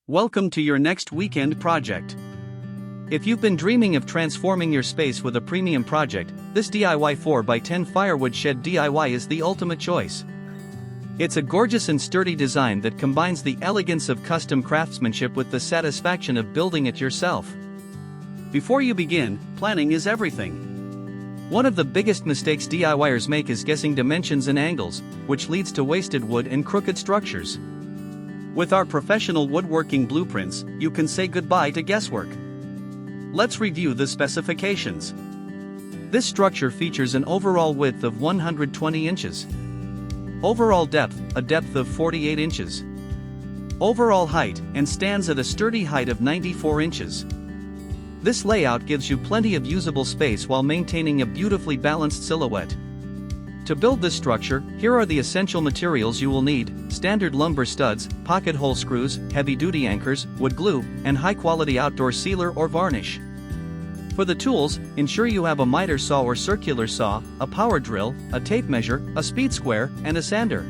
Welcome to your next weekend project. If you've been dreaming of transforming your space with a premium project, this DIY 4x10 Firewood Shed DIY is the ultimate choice. It's a gorgeous and sturdy design that combines the elegance of custom craftsmanship with the satisfaction of building it yourself. Before you begin, planning is everything. One of the biggest mistakes DIYers make is guessing dimensions and angles, which leads to wasted wood and crooked structures. With our professional woodworking blueprints, you can say goodbye to guesswork. Let's review the specifications. This structure features an overall width of 120 inches. Overall depth, a depth of 48 inches. Overall height, and stands at a sturdy height of 94 inches. This layout gives you plenty of usable space while maintaining a beautifully balanced silhouette. To build this structure, here are the essential materials you will need: standard lumber studs, pocket hole screws, heavy-duty anchors, wood glue, and high-quality outdoor sealer or varnish. For the tools, ensure you have a miter saw or circular saw, a power drill, a tape measure, a speed square, and a sander.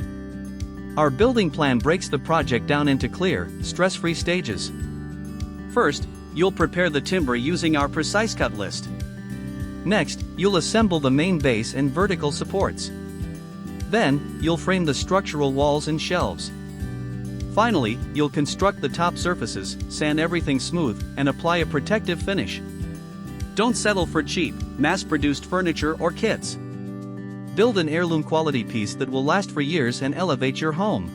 Our building plan breaks the project down into clear, stress-free stages. First, you'll prepare the timber using our precise cut list. Next, you'll assemble the main base and vertical supports. Then, you'll frame the structural walls and shelves. Finally, you'll construct the top surfaces, sand everything smooth, and apply a protective finish. Don't settle for cheap, mass-produced furniture or kits. Build an heirloom quality piece that will last for years and elevate your home.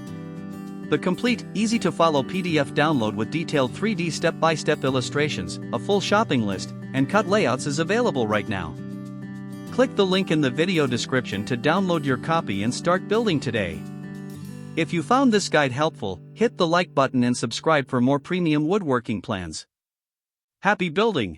The complete, easy-to-follow PDF download with detailed 3D step-by-step illustrations, a full shopping list, and cut layouts is available right now. Click the link in the video description to download your copy and start building today. If you found this guide helpful, hit the like button and subscribe for more premium woodworking plans. Happy building!